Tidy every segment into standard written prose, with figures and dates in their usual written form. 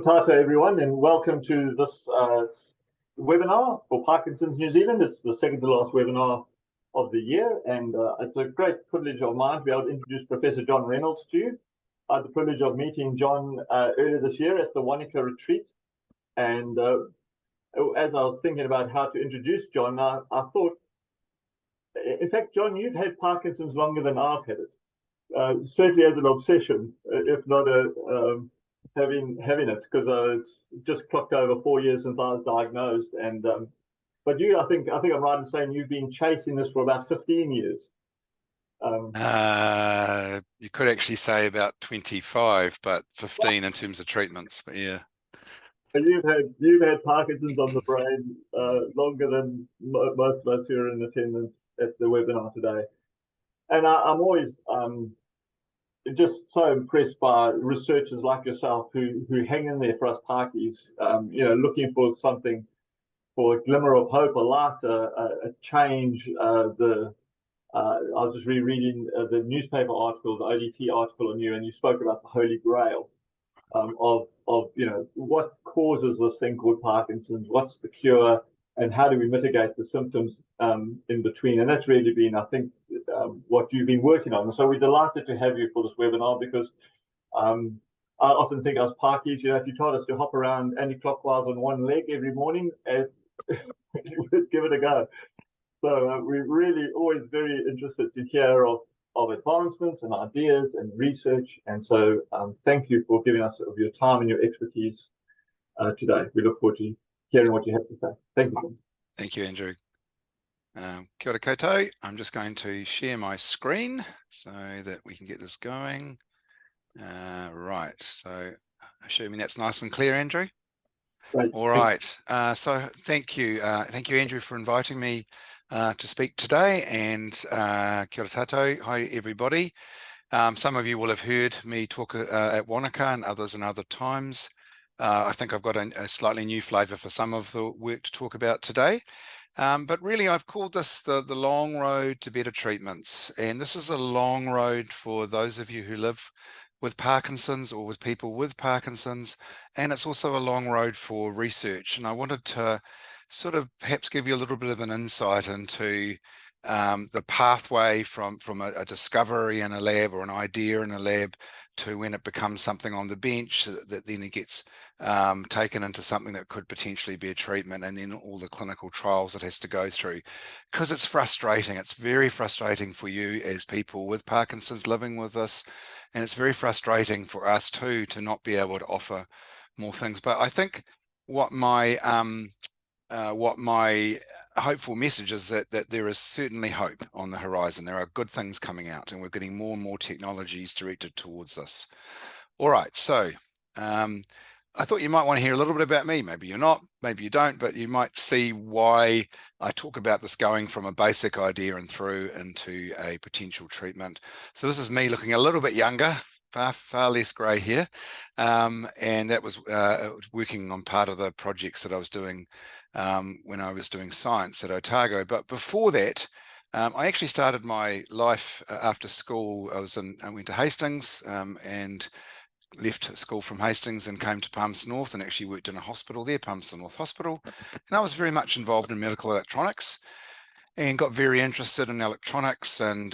Tata, everyone, and welcome to this webinar for Parkinson's New Zealand. It's the second to last webinar of the year, and it's a great privilege of mine to be able to introduce Professor John Reynolds to you. I had the privilege of meeting John earlier this year at the Wanaka retreat, and as I was thinking about how to introduce John, I thought, in fact, John, you've had Parkinson's longer than I've had it, certainly as an obsession, if not having it, because it's just clocked over 4 years since I was diagnosed. And but you, I think I'm right in saying you've been chasing this for about 15 years. You could actually say about 25, but 15 in terms of treatments. But yeah. So you've had Parkinson's on the brain longer than most of us who are in attendance at the webinar today. And I'm always just so impressed by researchers like yourself who hang in there for us Parkies, looking for something, for a glimmer of hope, a light, a change. I was just rereading the newspaper article, the ODT article on you, and you spoke about the Holy Grail of what causes this thing called Parkinson's, what's the cure, and how do we mitigate the symptoms in between. And that's really been, I think, what you've been working on. And so we're delighted to have you for this webinar, because I often think as Parkies, if you told us to hop around anti-clockwise on one leg every morning, give it a go. So we're really always very interested to hear of advancements and ideas and research. And so thank you for giving us of your time and your expertise today. We look forward to hearing what you have to say. Thank you. Thank you, Andrew. Kia ora koutou. I'm just going to share my screen so that we can get this going. Right, so assuming that's nice and clear, Andrew. Great. All right, so thank you, Andrew, for inviting me to speak today, and kia ora tātou. Hi, everybody. Some of you will have heard me talk at Wanaka and others in other times. I think I've got a slightly new flavour for some of the work to talk about today. But really, I've called this the long road to better treatments. And this is a long road for those of you who live with Parkinson's or with people with Parkinson's. And it's also a long road for research. And I wanted to sort of perhaps give you a little bit of an insight into the pathway from a discovery in a lab or an idea in a lab to when it becomes something on the bench that then it gets taken into something that could potentially be a treatment, and then all the clinical trials it has to go through, because it's frustrating. It's very frustrating for you as people with Parkinson's living with this, and it's very frustrating for us too to not be able to offer more things. But I think what my hopeful message is that there is certainly hope on the horizon. There are good things coming out, and we're getting more and more technologies directed towards this. All right, so I thought you might want to hear a little bit about me. Maybe you're not, maybe you don't, but you might see why I talk about this going from a basic idea and through into a potential treatment. So this is me looking a little bit younger, far less grey hair, and that was working on part of the projects that I was doing when I was doing science at Otago. But before that, I actually started my life after school. I went to Hastings and left school from Hastings and came to Palmerston North and actually worked in a hospital there, Palmerston North Hospital. And I was very much involved in medical electronics and got very interested in electronics and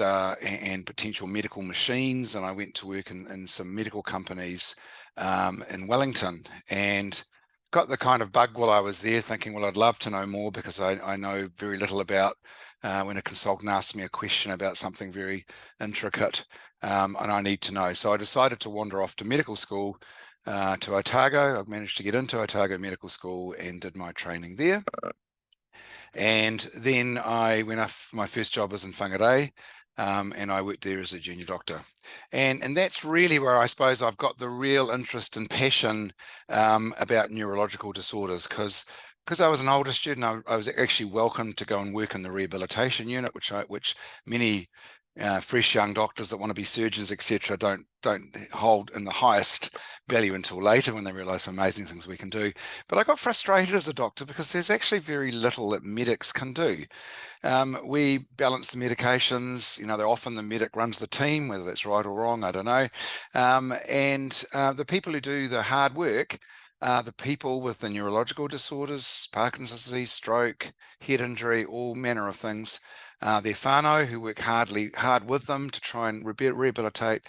potential medical machines. And I went to work in some medical companies in Wellington, and got the kind of bug while I was there, thinking, well, I'd love to know more, because I know very little about when a consultant asks me a question about something very intricate, and I need to know. So I decided to wander off to medical school to Otago. I managed to get into Otago Medical School and did my training there. And then I went off, my first job was in Whangarei, and I worked there as a junior doctor. And that's really where I suppose I've got the real interest and passion about neurological disorders, because I was an older student, I was actually welcomed to go and work in the rehabilitation unit, which many fresh young doctors that want to be surgeons, etc., don't hold in the highest value until later, when they realize how amazing things we can do. But I got frustrated as a doctor because there's actually very little that medics can do. We balance the medications, they're often the medic runs the team, whether that's right or wrong, I don't know. And the people who do the hard work the people with the neurological disorders, Parkinson's disease, stroke, head injury, all manner of things. Their whānau, who work hard with them to try and rehabilitate,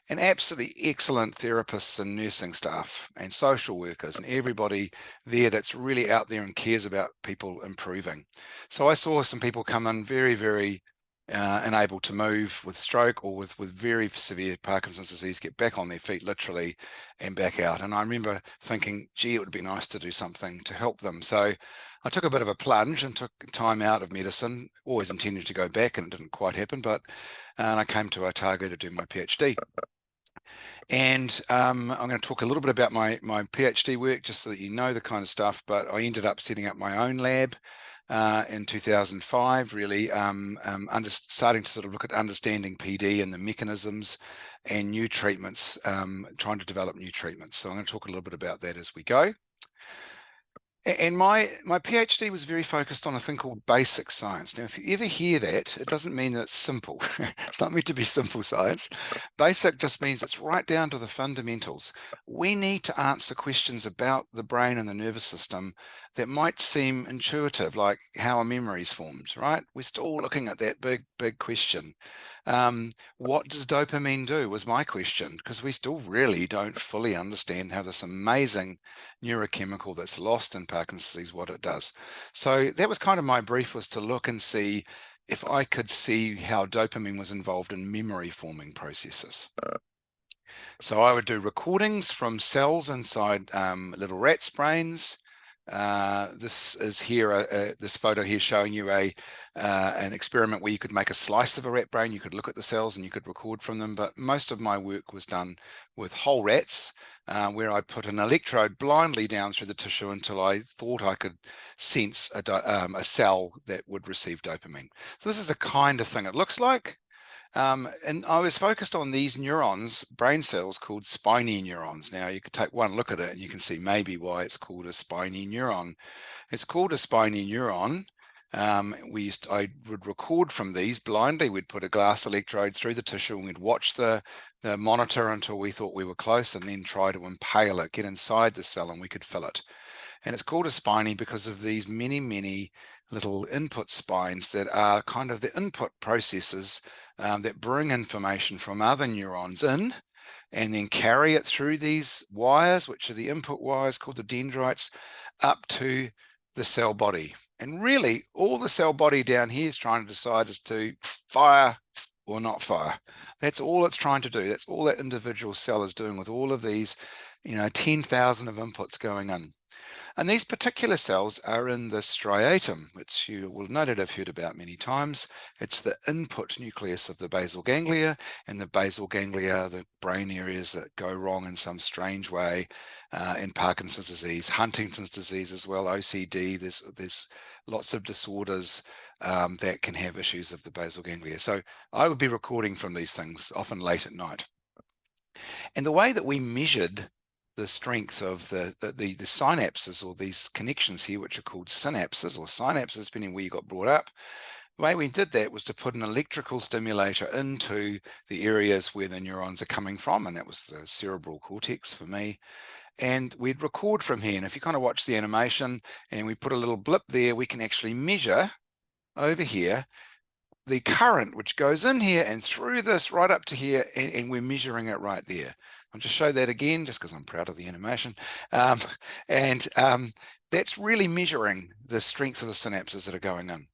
and absolutely excellent therapists and nursing staff and social workers and everybody there that's really out there and cares about people improving. So I saw some people come in very, very unable to move with stroke or with very severe Parkinson's disease, get back on their feet literally and back out. And I remember thinking, gee, it would be nice to do something to help them. So I took a bit of a plunge and took time out of medicine, always intended to go back, and it didn't quite happen, but I came to Otago to do my PhD. And I'm going to talk a little bit about my PhD work, just so that you know the kind of stuff, but I ended up setting up my own lab in 2005, really starting to sort of look at understanding PD and the mechanisms and new treatments, trying to develop new treatments. So I'm going to talk a little bit about that as we go. And my PhD was very focused on a thing called basic science. Now, if you ever hear that, it doesn't mean that it's simple. It's not meant to be simple science. Basic just means it's right down to the fundamentals. We need to answer questions about the brain and the nervous system that might seem intuitive, like how a memory is formed, right? We're still looking at that big question. What does dopamine do was my question, because we still really don't fully understand how this amazing neurochemical that's lost in Parkinson's disease, what it does. So that was kind of my brief, was to look and see if I could see how dopamine was involved in memory forming processes. So I would do recordings from cells inside little rats' brains. This is here, this photo here showing you an experiment where you could make a slice of a rat brain. You could look at the cells and you could record from them, but most of my work was done with whole rats, where I put an electrode blindly down through the tissue until I thought I could sense a cell that would receive dopamine. So this is the kind of thing it looks like. And I was focused on these neurons, brain cells called spiny neurons. Now you could take one look at it and you can see maybe why it's called a spiny neuron. It's called a spiny neuron. I would record from these blindly. We'd put a glass electrode through the tissue and we'd watch the monitor until we thought we were close, and then try to impale it, get inside the cell, and we could fill it. And it's called a spiny because of these many little input spines that are kind of the input processes that bring information from other neurons in and then carry it through these wires, which are the input wires called the dendrites, up to the cell body. And really, all the cell body down here is trying to decide as to fire or not fire. That's all it's trying to do. That's all that individual cell is doing with all of these, 10,000 of inputs going in. And these particular cells are in the striatum, which you will no doubt have heard about many times. It's the input nucleus of the basal ganglia, and the basal ganglia are the brain areas that go wrong in some strange way in Parkinson's disease, Huntington's disease as well, OCD. There's lots of disorders that can have issues of the basal ganglia. So I would be recording from these things, often late at night. And the way that we measured the strength of the synapses, or these connections here, which are called synapses or synapses, depending where you got brought up. The way we did that was to put an electrical stimulator into the areas where the neurons are coming from, and that was the cerebral cortex for me. And we'd record from here. And if you kind of watch the animation and we put a little blip there, we can actually measure over here the current which goes in here and through this right up to here, and we're measuring it right there. I'll just show that again, just because I'm proud of the animation. That's really measuring the strength of the synapses that are going in.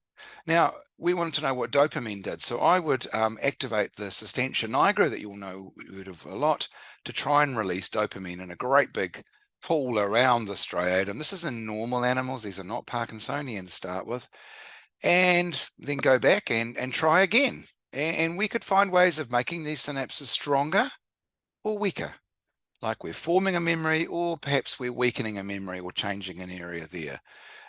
Now, we wanted to know what dopamine did. So I would activate the substantia nigra that you'll know heard of a lot, to try and release dopamine in a great big pool around the striatum. This is in normal animals. These are not Parkinsonian to start with. And then go back and try again. And we could find ways of making these synapses stronger or weaker, like we're forming a memory, or perhaps we're weakening a memory or changing an area there.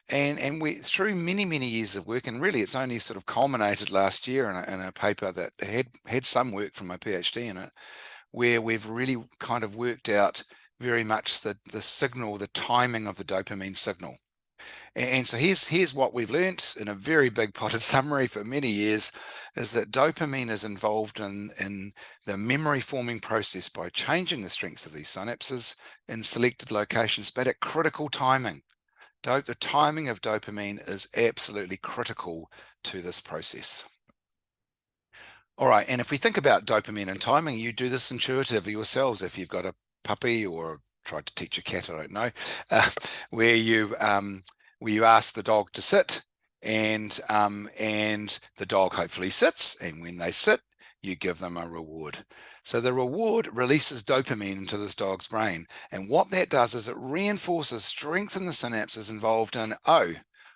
And we, through many years of work, and really it's only sort of culminated last year in a paper that had some work from my PhD in it, where we've really kind of worked out very much the signal, the timing of the dopamine signal. And so here's what we've learnt in a very big potted summary for many years, is that dopamine is involved in the memory forming process by changing the strength of these synapses in selected locations, but at critical timing. The timing of dopamine is absolutely critical to this process. All right, and if we think about dopamine and timing, you do this intuitively yourselves if you've got a puppy or tried to teach a cat, I don't know, where you ask the dog to sit, and the dog hopefully sits, and when they sit, you give them a reward. So the reward releases dopamine into this dog's brain, and what that does is it reinforces, strengthens the synapses involved in, oh,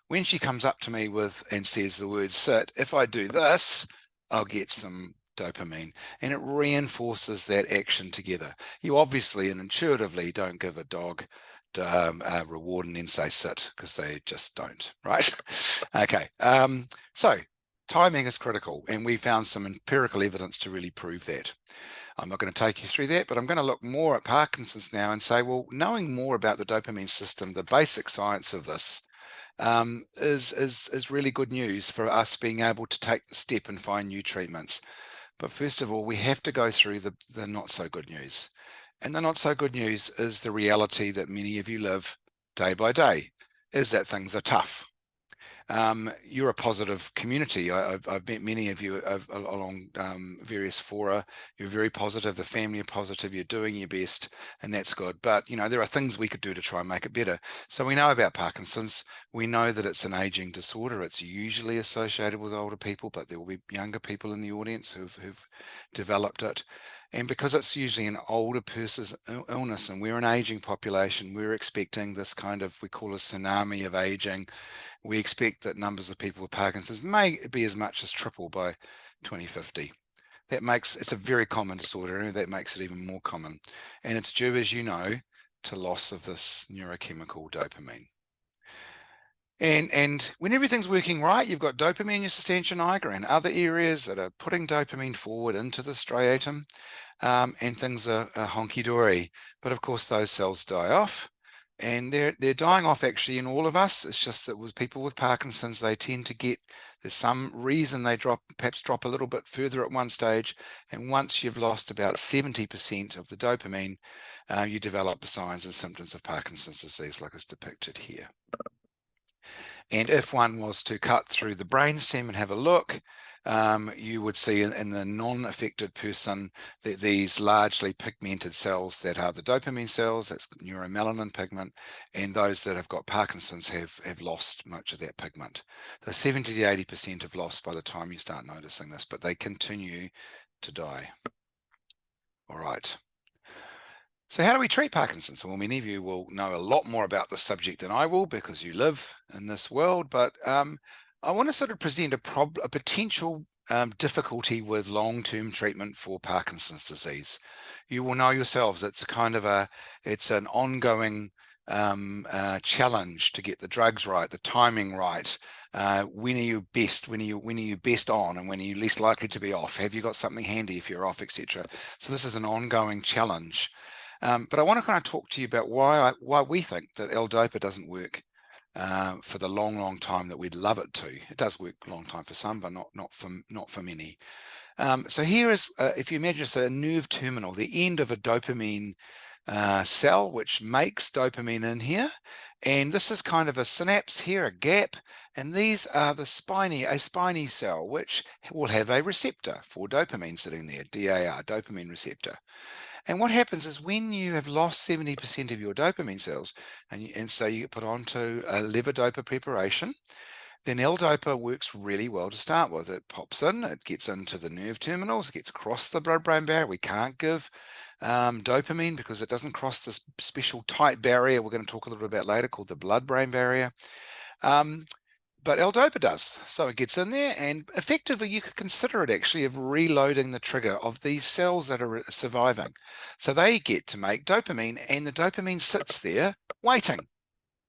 when she comes up to me and says the word sit, if I do this, I'll get some dopamine, and it reinforces that action together. You obviously and intuitively don't give a dog a reward and then say sit, because they just don't, right? Okay, so timing is critical, and we found some empirical evidence to really prove that. I'm not going to take you through that, but I'm going to look more at Parkinson's now and say, well, knowing more about the dopamine system, the basic science of this, is really good news for us being able to take the step and find new treatments. But first of all, we have to go through the not so good news. And the not so good news is the reality that many of you live day by day, is that things are tough. You're a positive community. I've met many of you along various fora. You're very positive. The family are positive. You're doing your best, and that's good. But there are things we could do to try and make it better. So we know about Parkinson's. We know that it's an aging disorder. It's usually associated with older people, but there will be younger people in the audience who've developed it. And because it's usually an older person's illness, and we're an aging population, we're expecting this kind of, we call a tsunami of aging. We expect that numbers of people with Parkinson's may be as much as triple by 2050. It's a very common disorder, and that makes it even more common. And it's due, as you know, to loss of this neurochemical dopamine. And when everything's working right, you've got dopamine in your substantia nigra and other areas that are putting dopamine forward into the striatum, and things are honky-dory. But of course, those cells die off. And they're dying off actually in all of us. It's just that with people with Parkinson's, they tend to there's some reason they perhaps drop a little bit further at one stage. And once you've lost about 70% of the dopamine, you develop the signs and symptoms of Parkinson's disease, like is depicted here. And if one was to cut through the brainstem and have a look, you would see in the non-affected person that these largely pigmented cells that are the dopamine cells, that's neuromelanin pigment, and those that have got Parkinson's have lost much of that pigment. So 70 to 80% have lost by the time you start noticing this, but they continue to die. All right. So how do we treat Parkinson's? Well, many of you will know a lot more about this subject than I will, because you live in this world, but I want to sort of present a potential difficulty with long-term treatment for Parkinson's disease. You will know yourselves, it's an ongoing challenge to get the drugs right, the timing right. When are you best on, and when are you least likely to be off? Have you got something handy if you're off, etc.? So this is an ongoing challenge. But I want to kind of talk to you about why we think that L-DOPA doesn't work for the long time that we'd love it to. It does work a long time for some, but not for many. So here is, if you imagine it's a nerve terminal, the end of a dopamine cell, which makes dopamine in here. And this is kind of a synapse here, a gap. And these are a spiny cell, which will have a receptor for dopamine sitting there, DAR, dopamine receptor. And what happens is when you have lost 70% of your dopamine cells, and so you get put onto a levodopa preparation, then L-DOPA works really well to start with. It pops in, it gets into the nerve terminals, it gets across the blood-brain barrier. We can't give dopamine because it doesn't cross this special tight barrier we're going to talk a little bit about later, called the blood-brain barrier. But L-DOPA does. So it gets in there, and effectively you could consider it actually of reloading the trigger of these cells that are surviving. So they get to make dopamine, and the dopamine sits there waiting.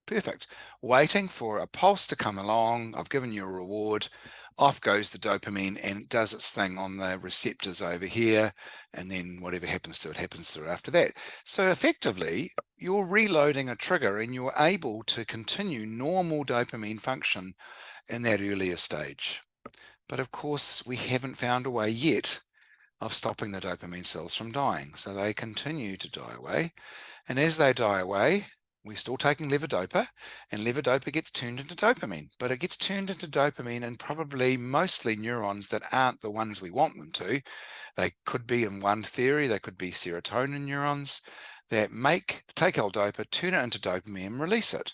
Perfect. Waiting for a pulse to come along. I've given you a reward. off goes the dopamine and it does its thing on the receptors over here, and then whatever happens to it happens to it after that. So effectively, you're reloading a trigger and you're able to continue normal dopamine function in that earlier stage. But of course, we haven't found a way yet of stopping the dopamine cells from dying. So they continue to die away. And as they die away, we're still taking levodopa, and levodopa gets turned into dopamine, but it gets turned into dopamine in probably mostly neurons that aren't the ones we want them to. They could be, in one theory, they could be serotonin neurons that take L-dopa, turn it into dopamine and release it.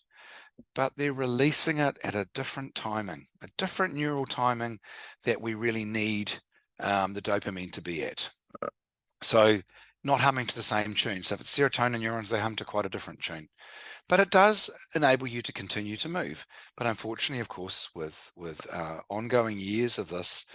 But they're releasing it at a different timing, a different neural timing that we really need the dopamine to be at. So not humming to the same tune. So if it's serotonin neurons, they hum to quite a different tune. But it does enable you to continue to move. But unfortunately, of course, with ongoing years of this,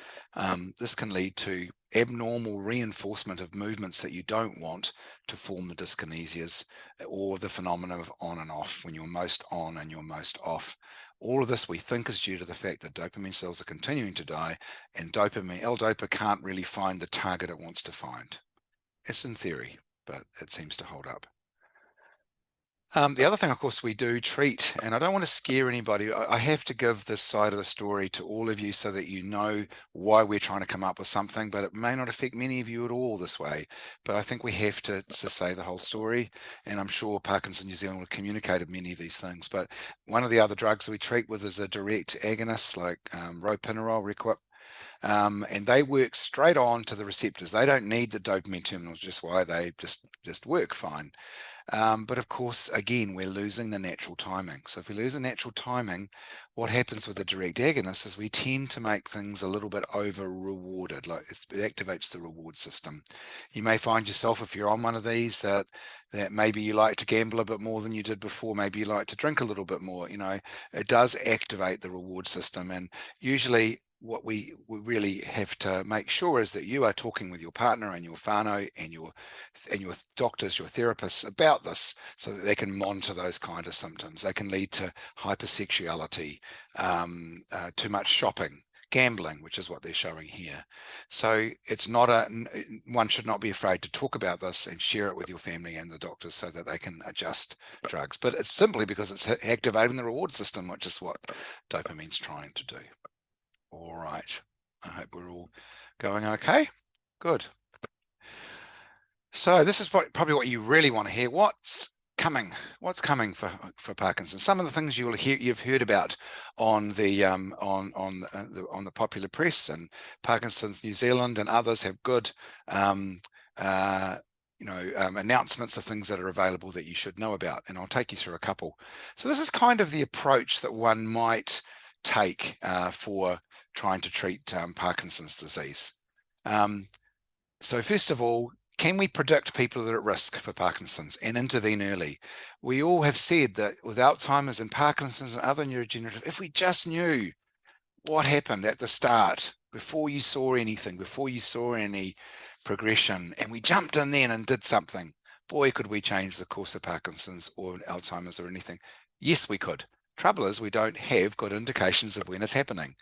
this can lead to abnormal reinforcement of movements that you don't want to form the dyskinesias, or the phenomena of on and off, when you're most on and you're most off. All of this we think is due to the fact that dopamine cells are continuing to die, and L-dopa can't really find the target it wants to find. It's in theory, but it seems to hold up. The other thing, of course, we do treat, and I don't want to scare anybody. I have to give this side of the story to all of you so that you know why we're trying to come up with something, but it may not affect many of you at all this way. But I think we have to say the whole story, and I'm sure Parkinson New Zealand will have communicated many of these things. But one of the other drugs that we treat with is a direct agonist, like ropinirole, Requip. And they work straight on to the receptors. They don't need the dopamine terminals, just why they just work fine. But of course, again, we're losing the natural timing. So if we lose the natural timing, what happens with the direct agonist is we tend to make things a little bit over rewarded. Like it activates the reward system. You may find yourself, if you're on one of these, that maybe you like to gamble a bit more than you did before. Maybe you like to drink a little bit more. You know, it does activate the reward system. And usually what we really have to make sure is that you are talking with your partner and your whānau and your doctors, your therapists about this, so that they can monitor those kind of symptoms. They can lead to hypersexuality, too much shopping, gambling, which is what they're showing here. So it's not one should not be afraid to talk about this and share it with your family and the doctors so that they can adjust drugs. But it's simply because it's activating the reward system, which is what dopamine's trying to do. All right, I hope we're all going okay. Good. So this is probably what you really want to hear. What's coming for Parkinson's? Some of the things you've heard about on the on the popular press, and Parkinson's New Zealand and others have good announcements of things that are available that you should know about, and I'll take you through a couple. So this is kind of the approach that one might take for trying to treat Parkinson's disease. So first of all, can we predict people that are at risk for Parkinson's and intervene early? We all have said that with Alzheimer's and Parkinson's and other neurodegenerative, if we just knew what happened at the start, before you saw anything, before you saw any progression, and we jumped in then and did something, boy, could we change the course of Parkinson's or Alzheimer's or anything. Yes, we could. Trouble is, we don't have good indications of when it's happening,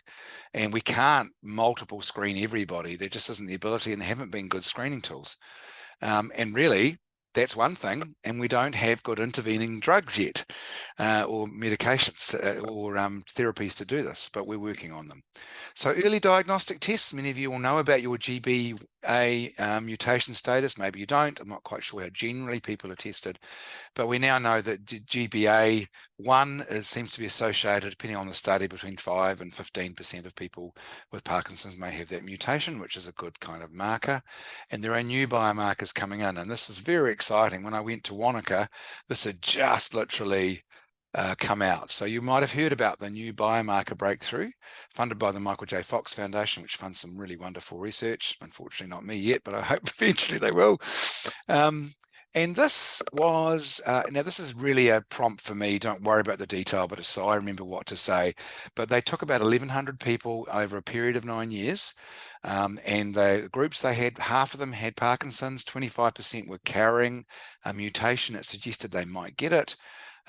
and we can't multiple screen everybody. There just isn't the ability, and there haven't been good screening tools. And really, that's one thing, and we don't have good intervening drugs yet, or medications or therapies to do this, but we're working on them. So early diagnostic tests, many of you will know about your GBA mutation status. Maybe you don't. I'm not quite sure how generally people are tested, but we now know that GBA1 seems to be associated, depending on the study, between 5 and 15% of people with Parkinson's may have that mutation, which is a good kind of marker. And there are new biomarkers coming in, and this is very exciting. When I went to Wanaka, this had just literally come out. So you might have heard about the new biomarker breakthrough funded by the Michael J. Fox Foundation, which funds some really wonderful research. Unfortunately, not me yet, but I hope eventually they will. And this was, now this is really a prompt for me. Don't worry about the detail, but it's so I remember what to say. But they took about 1,100 people over a period of 9 years. And the groups they had, half of them had Parkinson's, 25% were carrying a mutation that suggested they might get it.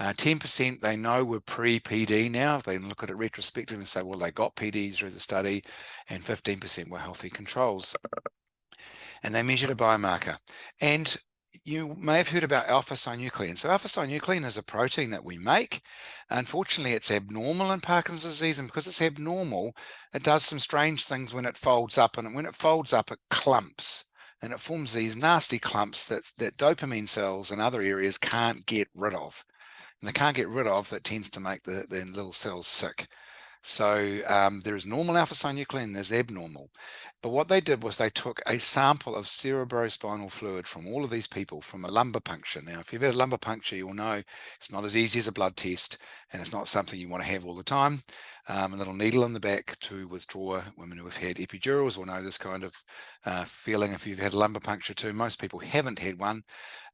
10% they know were pre-PD now. They look at it retrospectively and say, well, they got PD through the study, and 15% were healthy controls. And they measured a biomarker. And you may have heard about alpha-synuclein. So alpha-synuclein is a protein that we make. Unfortunately, it's abnormal in Parkinson's disease, and because it's abnormal, it does some strange things when it folds up, and when it folds up, it clumps, and it forms these nasty clumps that dopamine cells and other areas can't get rid of. And they can't get rid of, that tends to make the little cells sick. So there is normal alpha-synuclein, there's abnormal. But what they did was they took a sample of cerebrospinal fluid from all of these people from a lumbar puncture. Now, if you've had a lumbar puncture, you'll know it's not as easy as a blood test, and it's not something you want to have all the time. A little needle in the back to withdraw. Women who have had epidurals will know this kind of feeling if you've had a lumbar puncture too. Most people haven't had one.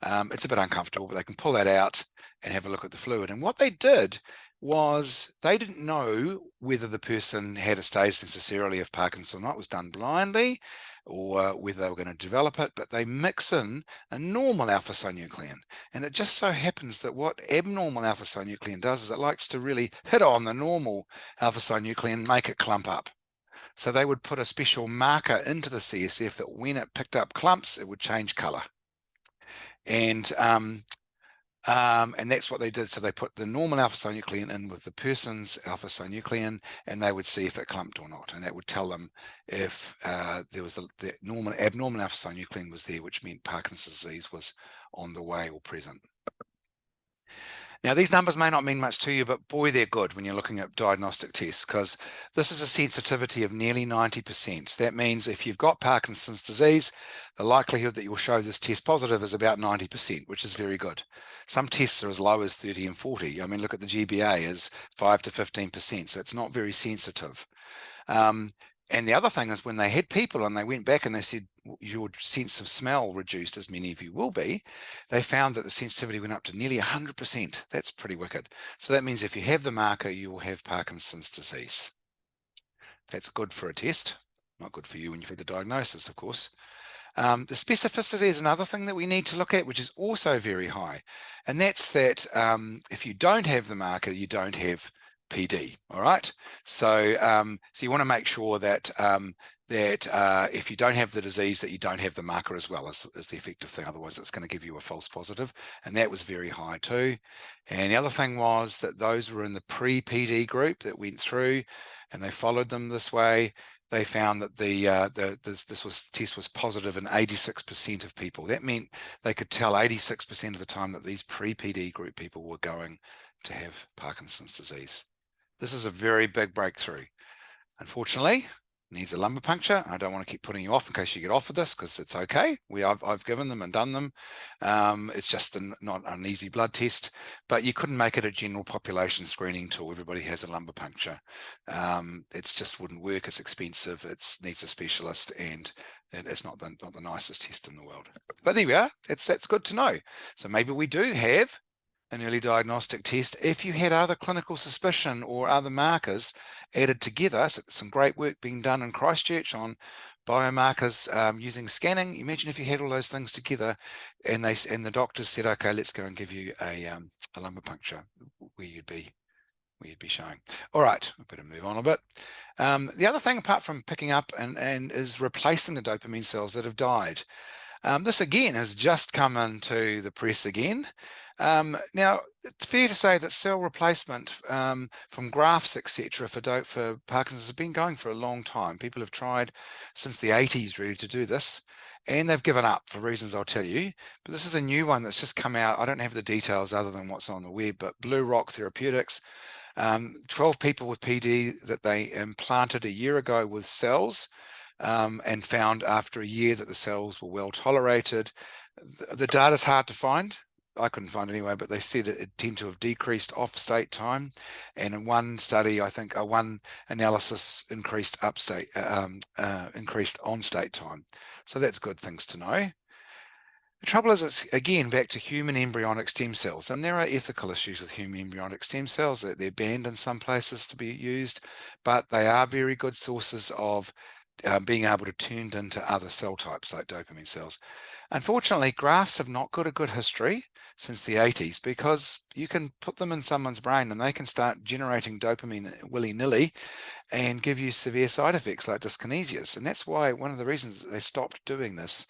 It's a bit uncomfortable, but they can pull that out and have a look at the fluid. And what they did was they didn't know whether the person had a stage necessarily of Parkinson's or not. It was done blindly, or whether they were going to develop it, but they mix in a normal alpha-synuclein. And it just so happens that what abnormal alpha-synuclein does is it likes to really hit on the normal alpha-synuclein and make it clump up. So they would put a special marker into the CSF that when it picked up clumps, it would change color. And that's what they did. So they put the normal alpha-synuclein in with the person's alpha-synuclein, and they would see if it clumped or not. And that would tell them if there was the abnormal alpha-synuclein was there, which meant Parkinson's disease was on the way or present. Now, these numbers may not mean much to you, but boy, they're good when you're looking at diagnostic tests, because this is a sensitivity of nearly 90%. That means if you've got Parkinson's disease, the likelihood that you'll show this test positive is about 90%, which is very good. Some tests are as low as 30 and 40. I mean, look at the GBA is 5 to 15%, so it's not very sensitive. And the other thing is when they had people and they went back and they said, your sense of smell reduced, as many of you will be, they found that the sensitivity went up to nearly 100%. That's pretty wicked. So that means if you have the marker, you will have Parkinson's disease. That's good for a test. Not good for you when you've had the diagnosis, of course. The specificity is another thing that we need to look at, which is also very high. And that's that if you don't have the marker, you don't have PD. All right. So so you want to make sure that if you don't have the disease, that you don't have the marker as well as the effective thing. Otherwise, it's going to give you a false positive, and that was very high too. And the other thing was that those were in the pre-PD group that went through, and they followed them this way. They found that this test was positive in 86% of people. That meant they could tell 86% of the time that these pre-PD group people were going to have Parkinson's disease. This is a very big breakthrough. Unfortunately, needs a lumbar puncture. I don't want to keep putting you off in case you get offered this, because it's okay. I've given them and done them. It's just not an easy blood test, but you couldn't make it a general population screening tool. Everybody has a lumbar puncture. It just wouldn't work. It's expensive. It needs a specialist, and it's not the nicest test in the world. But there we are. That's good to know. So maybe we do have an early diagnostic test if you had other clinical suspicion or other markers added together. So some great work being done in Christchurch on biomarkers using scanning. Imagine if you had all those things together, and the doctors said, okay, let's go and give you a lumbar puncture, where you'd be showing. All right, I better move on a bit. The other thing, apart from picking up and is replacing the dopamine cells that have died. This again has just come into the press again. Now, it's fair to say that cell replacement from grafts, etc., for Parkinson's has been going for a long time. People have tried since the 80s really to do this, and they've given up for reasons I'll tell you. But this is a new one that's just come out. I don't have the details other than what's on the web, but Blue Rock Therapeutics, 12 people with PD that they implanted a year ago with cells, and found after a year that the cells were well tolerated. The data's hard to find. I couldn't find it anyway, but they said it tended to have decreased off-state time, and in one study, I think one analysis increased increased on-state time. So that's good things to know. The trouble is, it's again back to human embryonic stem cells, and there are ethical issues with human embryonic stem cells. They're banned in some places to be used, but they are very good sources of being able to turn into other cell types like dopamine cells. Unfortunately, graphs have not got a good history since the 80s, because you can put them in someone's brain and they can start generating dopamine willy-nilly and give you severe side effects like dyskinesias. And that's why one of the reasons that they stopped doing this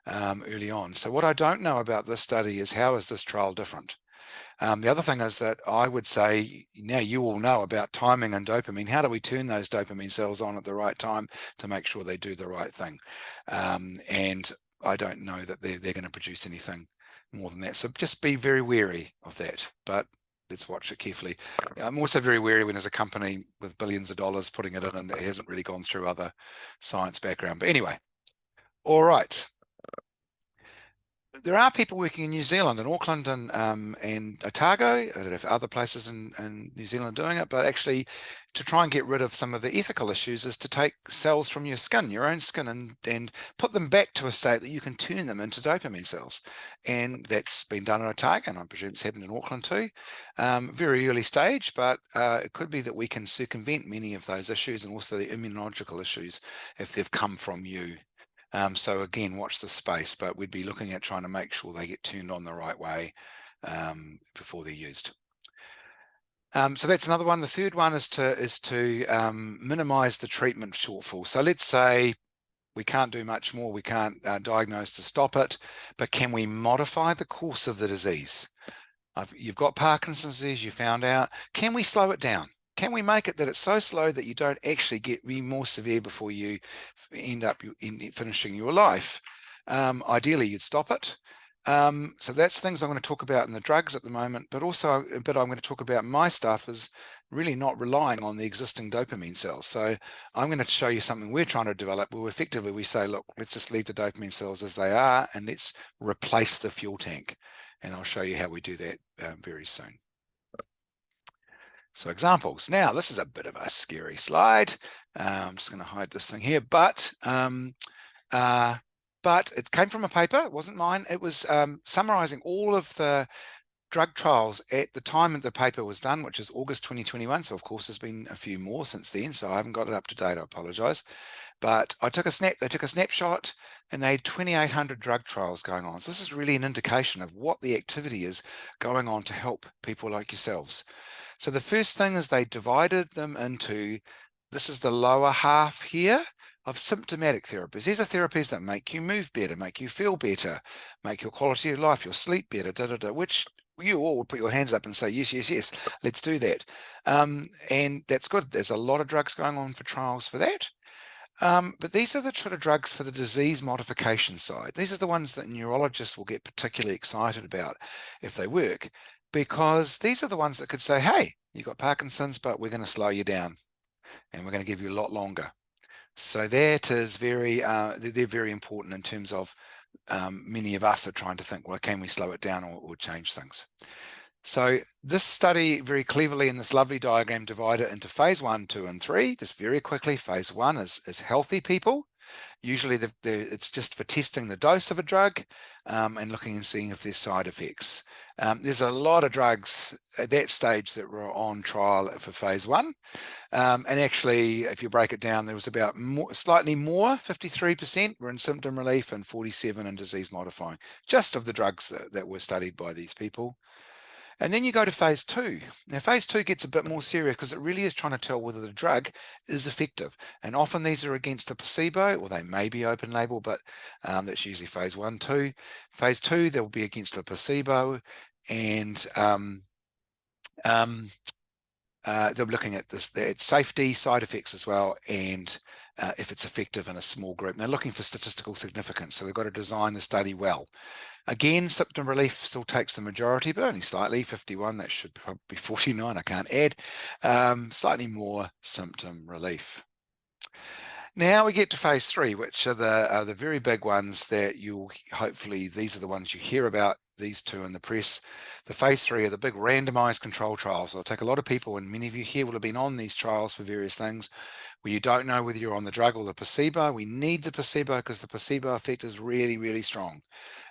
early on. So what I don't know about this study is, how is this trial different? The other thing is that I would say, now you all know about timing and dopamine. How do we turn those dopamine cells on at the right time to make sure they do the right thing? And I don't know that they're going to produce anything more than that. So just be very wary of that. But let's watch it carefully. I'm also very wary when there's a company with billions of dollars putting it in and it hasn't really gone through other science background. But anyway, all right. There are people working in New Zealand, in Auckland and Otago. I don't know if other places in New Zealand are doing it, but actually to try and get rid of some of the ethical issues is to take cells from your skin, your own skin, and put them back to a state that you can turn them into dopamine cells. And that's been done in Otago, and I presume it's happened in Auckland too. Very early stage, but it could be that we can circumvent many of those issues and also the immunological issues if they've come from you. So again, watch the space, but we'd be looking at trying to make sure they get turned on the right way before they're used. So that's another one. The third one is to minimize the treatment shortfall. So let's say we can't do much more. We can't diagnose to stop it, but can we modify the course of the disease? You've got Parkinson's disease, you found out. Can we slow it down? Can we make it that it's so slow that you don't actually be more severe before you end up finishing your life? Ideally, you'd stop it. So that's things I'm going to talk about in the drugs at the moment, but also a bit I'm going to talk about my stuff is really not relying on the existing dopamine cells. So I'm going to show you something we're trying to develop where effectively we say, look, let's just leave the dopamine cells as they are and let's replace the fuel tank. And I'll show you how we do that very soon. So examples. Now, this is a bit of a scary slide. I'm just going to hide this thing here, but it came from a paper. It wasn't mine. It was summarizing all of the drug trials at the time that the paper was done, which is August 2021. So of course, there's been a few more since then. So I haven't got it up to date. I apologize. But they took a snapshot and they had 2,800 drug trials going on. So this is really an indication of what the activity is going on to help people like yourselves. So the first thing is they divided them into, this is the lower half here of symptomatic therapies. These are therapies that make you move better, make you feel better, make your quality of life, your sleep better, which you all would put your hands up and say, yes, yes, yes, let's do that. And that's good. There's a lot of drugs going on for trials for that. But these are the sort of drugs for the disease modification side. These are the ones that neurologists will get particularly excited about if they work, because these are the ones that could say, hey, you've got Parkinson's, but we're going to slow you down and we're going to give you a lot longer. So that is they're very important in terms of many of us are trying to think, well, can we slow it down or change things? So this study very cleverly in this lovely diagram divided it into phase 1, 2, and 3. Just very quickly, phase 1 is healthy people. Usually it's just for testing the dose of a drug and looking and seeing if there's side effects. There's a lot of drugs at that stage that were on trial for phase 1. And actually, if you break it down, there was about slightly more, 53% were in symptom relief and 47% in disease modifying, just of the drugs that were studied by these people. And then you go to phase 2. Now, phase 2 gets a bit more serious because it really is trying to tell whether the drug is effective. And often these are against a placebo, or they may be open label, but that's usually phase 1, 2. Phase 2, they'll be against a placebo, and they're looking at its safety, side effects as well, and if it's effective in a small group. And they're looking for statistical significance, so they've got to design the study well. Again, symptom relief still takes the majority, but only slightly, 51, that should probably be 49, I can't add. Slightly more symptom relief. Now we get to phase 3, which are the very big ones that you'll hopefully, these are the ones you hear about, these two in the press. The phase 3 are the big randomized control trials. It'll take a lot of people, and many of you here will have been on these trials for various things, where you don't know whether you're on the drug or the placebo. We need the placebo because the placebo effect is really, really strong.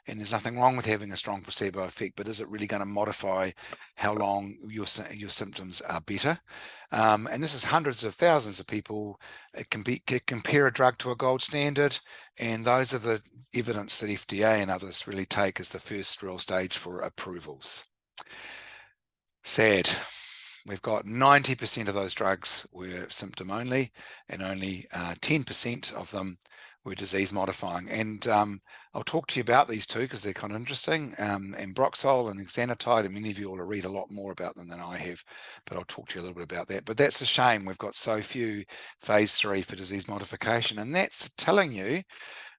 And there's nothing wrong with having a strong placebo effect, but is it really going to modify how long your symptoms are better? And this is hundreds of thousands of people. It can compare a drug to a gold standard, and those are the evidence that FDA and others really take as the first real stage for approvals. Sad. We've got 90% of those drugs were symptom only, and only 10% of them were disease modifying. And I'll talk to you about these two because they're kind of interesting. Ambroxol and exenatide, and many of you will read a lot more about them than I have, but I'll talk to you a little bit about that. But that's a shame we've got so few phase 3 for disease modification, and that's telling you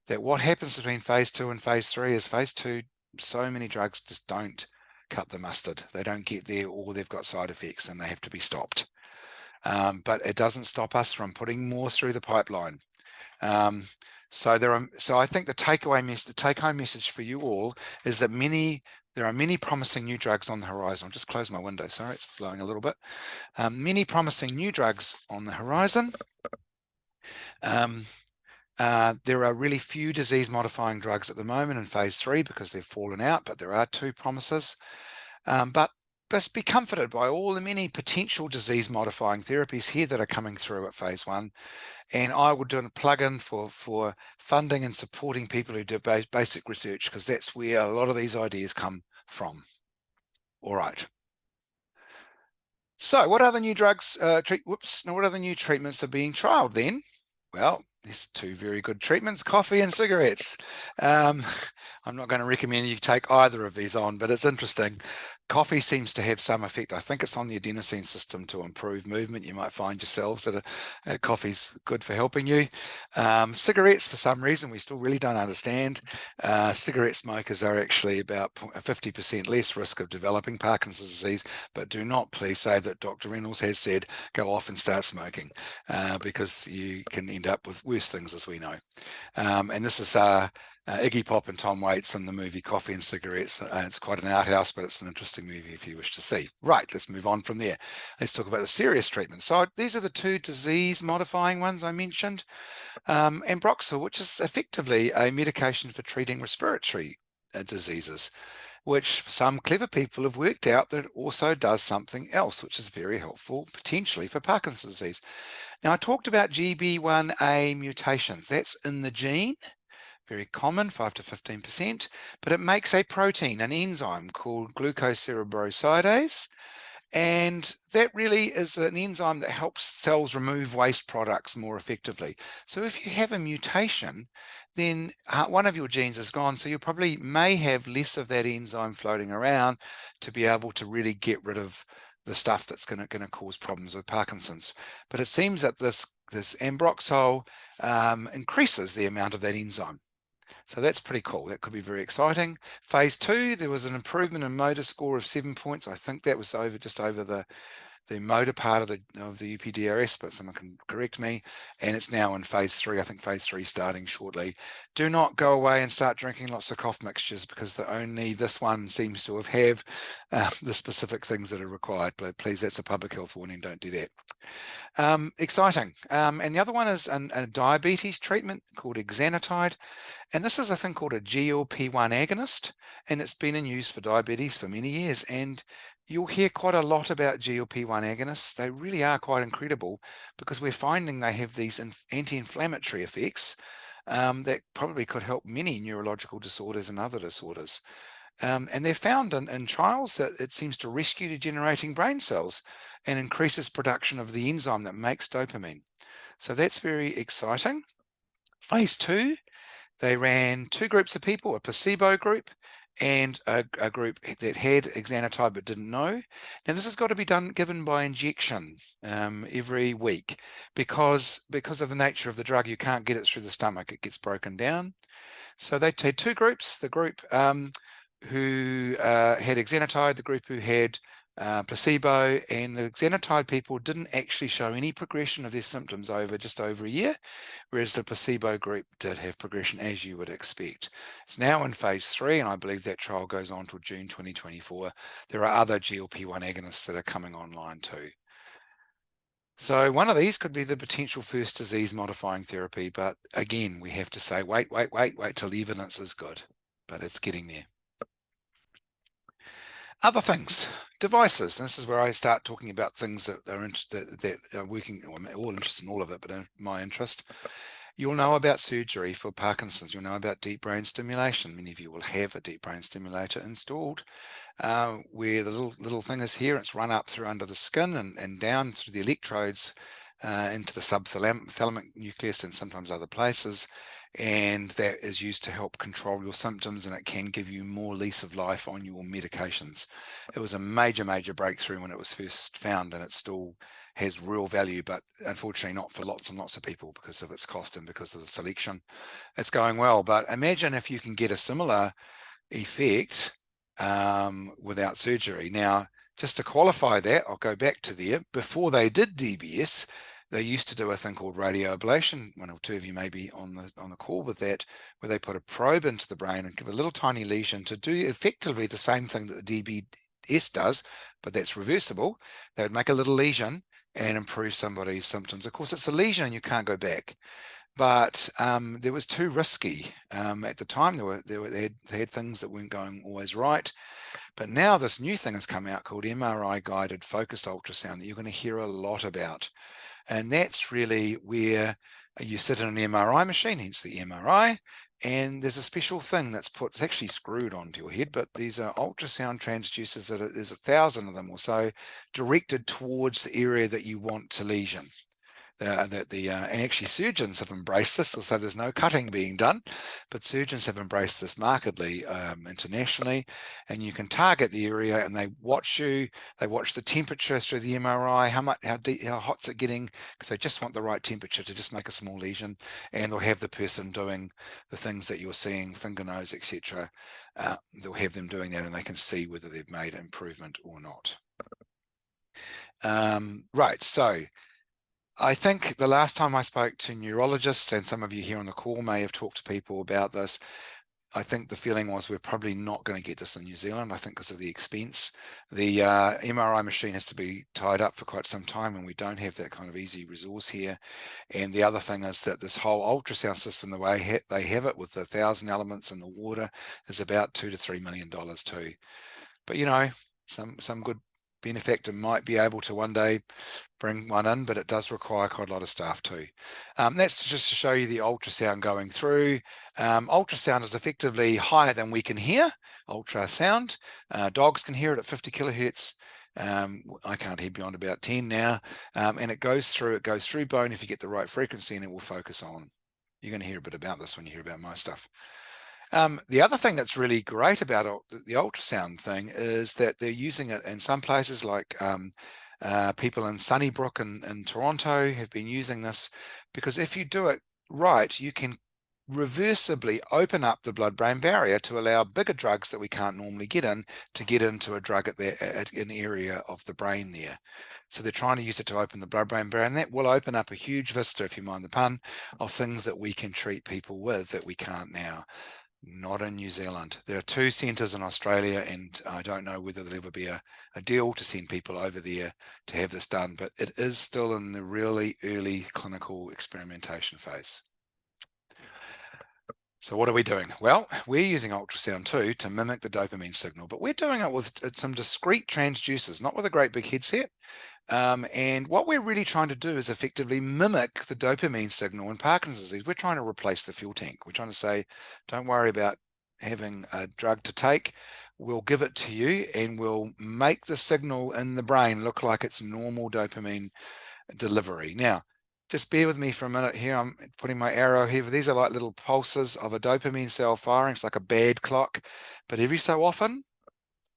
that what happens between phase 2 and phase 3 is phase 2, so many drugs just don't cut the mustard. They don't get there, or they've got side effects and they have to be stopped. But it doesn't stop us from putting more through the pipeline. So I think the take-home message for you all is that there are many promising new drugs on the horizon. I'll just close my window. Sorry, it's blowing a little bit. Many promising new drugs on the horizon. There are really few disease-modifying drugs at the moment in phase 3 because they've fallen out, but there are 2 promises. But just be comforted by all the many potential disease-modifying therapies here that are coming through at phase 1. And I would do a plug-in for funding and supporting people who do basic research, because that's where a lot of these ideas come from. All right. So what other new drugs, what other new treatments are being trialed then? Well, there's 2 very good treatments, coffee and cigarettes. I'm not going to recommend you take either of these on, but it's interesting. Coffee seems to have some effect. I think it's on the adenosine system to improve movement. You might find yourselves that coffee's good for helping you. Cigarettes, for some reason, we still really don't understand. Cigarette smokers are actually about 50% less risk of developing Parkinson's disease, but do not please say that Dr. Reynolds has said go off and start smoking, because you can end up with worse things, as we know. And this is Iggy Pop and Tom Waits in the movie Coffee and Cigarettes. It's quite an art house, but it's an interesting movie if you wish to see. Right, let's move on from there. Let's talk about the serious treatment. So these are the 2 disease-modifying ones I mentioned. Ambroxol, which is effectively a medication for treating respiratory diseases, which some clever people have worked out that it also does something else, which is very helpful potentially for Parkinson's disease. Now, I talked about GB1A mutations. That's in the gene. Very common, 5 to 15%, but it makes a protein, an enzyme called glucocerebrosidase, and that really is an enzyme that helps cells remove waste products more effectively. So if you have a mutation, then one of your genes is gone, so you probably may have less of that enzyme floating around to be able to really get rid of the stuff that's going to cause problems with Parkinson's. But it seems that this Ambroxol increases the amount of that enzyme. So that's pretty cool. That could be very exciting. Phase 2, there was an improvement in motor score of 7 points. I think that was just over the motor part of the UPDRS, but someone can correct me. And it's now in phase 3. I think phase 3 starting shortly. Do not go away and start drinking lots of cough mixtures, because only this one seems to have the specific things that are required. But please, that's a public health warning. Don't do that. Exciting. And the other one is a diabetes treatment called exenatide. And this is a thing called a GLP-1 agonist, and it's been in use for diabetes for many years. And you'll hear quite a lot about GLP-1 agonists. They really are quite incredible, because we're finding they have these anti-inflammatory effects that probably could help many neurological disorders and other disorders. And they're found in trials that it seems to rescue degenerating brain cells and increases production of the enzyme that makes dopamine. So that's very exciting. Phase 2. They ran 2 groups of people, a placebo group and a group that had exenatide but didn't know. Now, this has got to be given by injection every week, because of the nature of the drug. You can't get it through the stomach. It gets broken down. So they had 2 groups, the group who had exenatide, the group who had placebo, and the exenatide people didn't actually show any progression of their symptoms just over a year, whereas the placebo group did have progression, as you would expect. It's now in phase 3, and I believe that trial goes on till June 2024. There are other GLP-1 agonists that are coming online too. So one of these could be the potential first disease-modifying therapy, but again, we have to say, wait till the evidence is good, but it's getting there. Other things, devices. And this is where I start talking about things that are working. Well, I'm all interested in all of it, but in my interest. You'll know about surgery for Parkinson's. You'll know about deep brain stimulation. Many of you will have a deep brain stimulator installed, where the little thing is here. It's run up through under the skin and down through the electrodes into the subthalamic nucleus and sometimes other places. And that is used to help control your symptoms, and it can give you more lease of life on your medications. It was a major breakthrough when it was first found, and it still has real value, but unfortunately not for lots and lots of people because of its cost and because of the selection. It's going well, but imagine if you can get a similar effect without surgery. Now, just to qualify that, I'll go back to there. Before they did DBS, they used to do a thing called radio ablation. One or two of you may be on the call with that, where they put a probe into the brain and give a little tiny lesion to do effectively the same thing that the DBS does, but that's reversible. They would make a little lesion and improve somebody's symptoms. Of course, it's a lesion and you can't go back. But there was too risky at the time. They had things that weren't going always right. But now this new thing has come out called MRI guided focused ultrasound that you're going to hear a lot about. And that's really where you sit in an MRI machine, hence the MRI, and there's a special thing that's put, it's actually screwed onto your head, but these are ultrasound transducers there's 1,000 of them or so directed towards the area that you want to lesion. And actually surgeons have embraced this, so there's no cutting being done, but surgeons have embraced this markedly internationally, and you can target the area and they watch you, they watch the temperature through the MRI, how hot's it getting, because they just want the right temperature to just make a small lesion, and they'll have the person doing the things that you're seeing, finger, nose, etc. They'll have them doing that and they can see whether they've made improvement or not. Right, so I think the last time I spoke to neurologists, and some of you here on the call may have talked to people about this, I think the feeling was we're probably not going to get this in New Zealand, I think because of the expense. The MRI machine has to be tied up for quite some time, and we don't have that kind of easy resource here. And the other thing is that this whole ultrasound system, the way they have it with the 1,000 elements in the water, is about $2 to $3 million too. But you know, some good benefactor might be able to one day bring one in, but it does require quite a lot of staff too. That's just to show you the ultrasound going through. Ultrasound is effectively higher than we can hear. Ultrasound, dogs can hear it at 50 kilohertz. I can't hear beyond about 10 now, and it goes through bone if you get the right frequency, and it will focus on. You're going to hear a bit about this when you hear about my stuff. The other thing that's really great about the ultrasound thing is that they're using it in some places, like people in Sunnybrook in Toronto have been using this, because if you do it right, you can reversibly open up the blood-brain barrier to allow bigger drugs that we can't normally get in to get into a drug at an area of the brain there. So they're trying to use it to open the blood-brain barrier, and that will open up a huge vista, if you mind the pun, of things that we can treat people with that we can't now. Not in New Zealand. There are 2 centres in Australia, and I don't know whether there'll ever be a deal to send people over there to have this done, but it is still in the really early clinical experimentation phase. So what are we doing? Well, we're using ultrasound too to mimic the dopamine signal, but we're doing it with some discrete transducers, not with a great big headset. And what we're really trying to do is effectively mimic the dopamine signal in Parkinson's disease. We're trying to replace the fuel tank. We're trying to say, don't worry about having a drug to take. We'll give it to you, and we'll make the signal in the brain look like it's normal dopamine delivery. Now, just bear with me for a minute here. I'm putting my arrow here. These are like little pulses of a dopamine cell firing. It's like a bad clock. But every so often,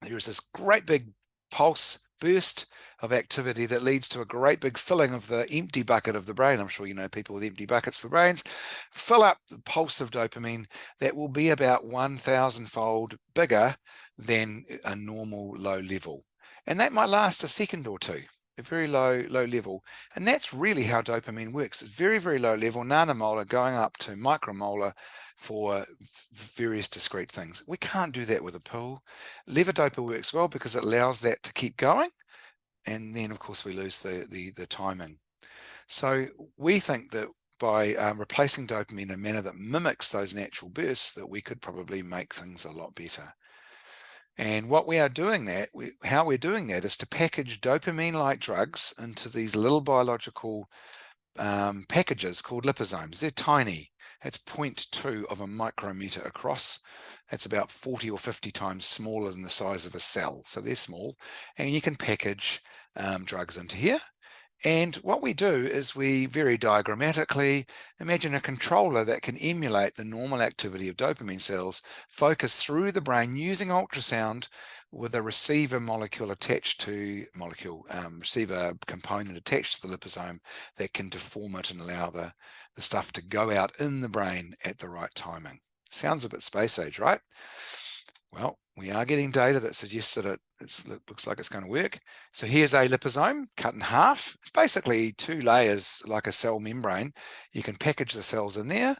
there is this great big pulse burst of activity that leads to a great big filling of the empty bucket of the brain. I'm sure you know people with empty buckets for brains. Fill up the pulse of dopamine that will be about 1,000-fold bigger than a normal low level. And that might last a second or two, a very low level. And that's really how dopamine works. It's very, very low level, nanomolar, going up to micromolar for various discrete things. We can't do that with a pill. Levodopa works well because it allows that to keep going. And then, of course, we lose the timing. So we think that by replacing dopamine in a manner that mimics those natural bursts, that we could probably make things a lot better. And what we are doing how we're doing that is to package dopamine-like drugs into these little biological packages called liposomes. They're tiny. It's 0.2 of a micrometer across. It's about 40 or 50 times smaller than the size of a cell. So they're small, and you can package drugs into here. And what we do is we very diagrammatically imagine a controller that can emulate the normal activity of dopamine cells, focus through the brain using ultrasound with a receiver molecule attached to receiver component attached to the liposome that can deform it and allow the stuff to go out in the brain at the right timing. Sounds a bit space age, right? Well, we are getting data that suggests that it looks like it's going to work. So here's a liposome cut in half. It's basically 2 layers like a cell membrane. You can package the cells in there.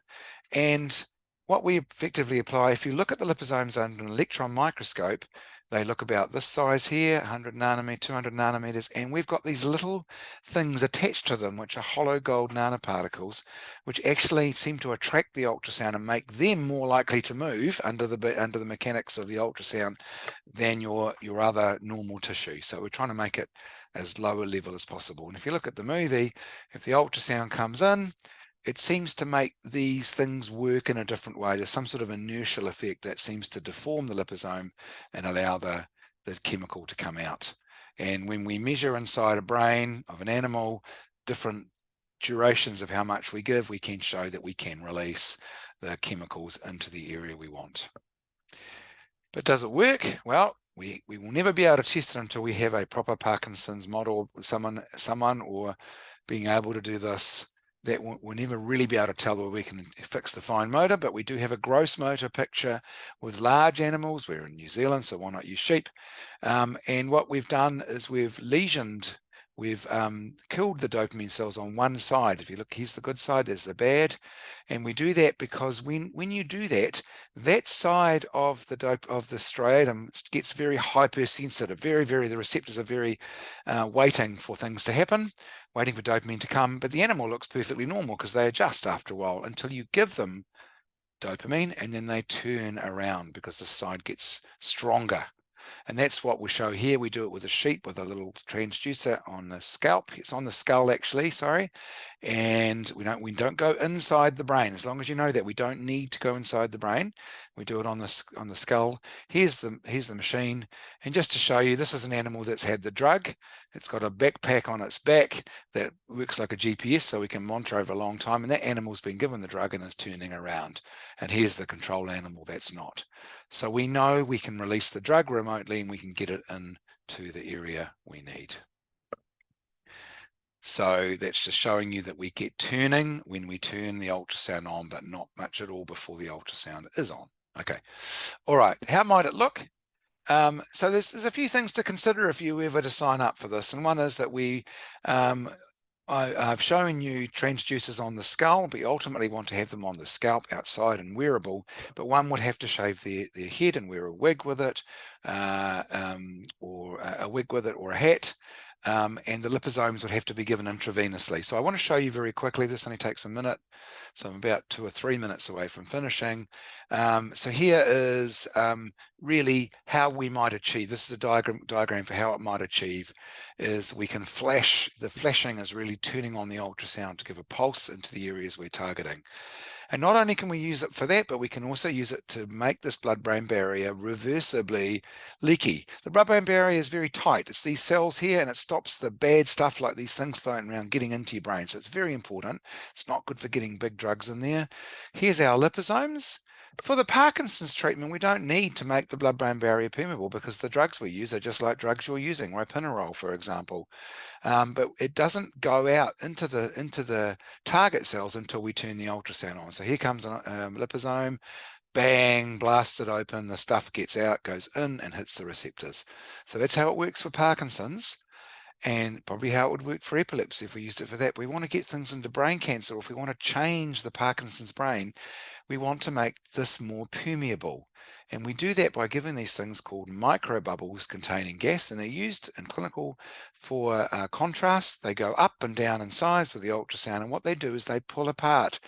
And what we effectively apply, if you look at the liposomes under an electron microscope, they look about this size here, 100 nanometers, 200 nanometers, and we've got these little things attached to them, which are hollow gold nanoparticles, which actually seem to attract the ultrasound and make them more likely to move under the mechanics of the ultrasound than your other normal tissue. So we're trying to make it as low a level as possible. And if you look at the movie, if the ultrasound comes in, it seems to make these things work in a different way. There's some sort of inertial effect that seems to deform the liposome and allow the chemical to come out. And when we measure inside a brain of an animal, different durations of how much we give, we can show that we can release the chemicals into the area we want. But does it work? Well, we will never be able to test it until we have a proper Parkinson's model, someone or being able to do this. That we'll never really be able to tell whether we can fix the fine motor, but we do have a gross motor picture with large animals. We're in New Zealand, so why not use sheep? And what we've done is we've lesioned, we've killed the dopamine cells on one side. If you look, here's the good side, there's the bad. And we do that because when you do that, that side of the striatum gets very hypersensitive. The receptors are very waiting for things to happen, waiting for dopamine to come, but the animal looks perfectly normal because they adjust after a while until you give them dopamine, and then they turn around because the side gets stronger. And that's what we show here. We do it with a sheep with a little transducer on the scalp. It's on the skull actually, sorry. And we don't go inside the brain. As long as you know that we don't need to go inside the brain. We do it on the skull. Here's the machine. And just to show you, this is an animal that's had the drug. It's got a backpack on its back that works like a GPS, so we can monitor over a long time. And that animal's been given the drug and is turning around. And here's the control animal that's not. So we know we can release the drug remotely and we can get it into the area we need. So that's just showing you that we get turning when we turn the ultrasound on, but not much at all before the ultrasound is on. Okay. All right. How might it look? So there's a few things to consider if you ever to sign up for this. And one is that I've shown you transducers on the skull, but you ultimately want to have them on the scalp outside and wearable, but one would have to shave their head and wear a wig with it, or a wig with it, or a hat. And the liposomes would have to be given intravenously. So I want to show you very quickly, this only takes a minute. So I'm about 2 or 3 minutes away from finishing. So here is really how we might achieve. This is a diagram for how it might achieve. Is we can flash. The flashing is really turning on the ultrasound to give a pulse into the areas we're targeting. And not only can we use it for that, but we can also use it to make this blood-brain barrier reversibly leaky. The blood-brain barrier is very tight. It's these cells here, and it stops the bad stuff like these things floating around getting into your brain. So it's very important. It's not good for getting big drugs in there. Here's our liposomes. For the Parkinson's treatment, we don't need to make the blood-brain barrier permeable because the drugs we use are just like drugs you're using, ropinirole, for example. But it doesn't go out into the target cells until we turn the ultrasound on. So here comes a liposome, bang, blasts it open, the stuff gets out, goes in and hits the receptors. So that's how it works for Parkinson's, and probably how it would work for epilepsy if we used it for that. We want to get things into brain cancer, or if we want to change the Parkinson's brain, we want to make this more permeable. And we do that by giving these things called microbubbles containing gas, and they're used in clinical for contrast. They go up and down in size with the ultrasound, and what they do is they pull apart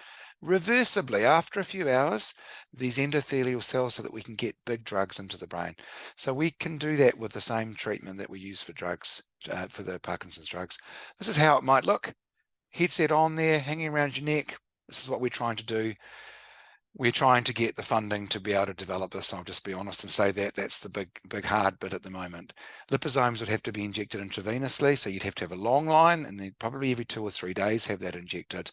reversibly after a few hours these endothelial cells so that we can get big drugs into the brain. So we can do that with the same treatment that we use for drugs, for the Parkinson's drugs. This is how it might look. Headset on there, hanging around your neck. This is what we're trying to do. We're trying to get the funding to be able to develop this. I'll just be honest and say that that's the big hard bit at the moment. Liposomes would have to be injected intravenously, so you'd have to have a long line, and then probably every 2 or 3 days have that injected.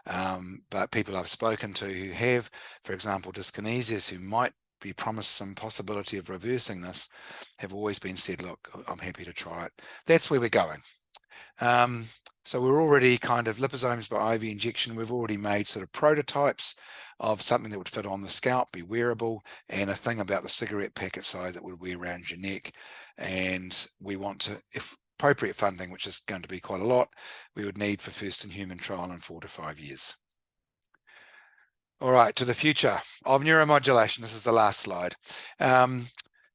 But people I've spoken to who have, for example, dyskinesias, who might be promised some possibility of reversing this, have always been said, look, I'm happy to try it. That's where we're going. So we're already kind of liposomes by IV injection. We've already made sort of prototypes of something that would fit on the scalp, be wearable, and a thing about the cigarette packet size that would wear around your neck. And we want to, if appropriate funding, which is going to be quite a lot, we would need for first in human trial in 4 to 5 years. All right, to the future of neuromodulation. This is the last slide.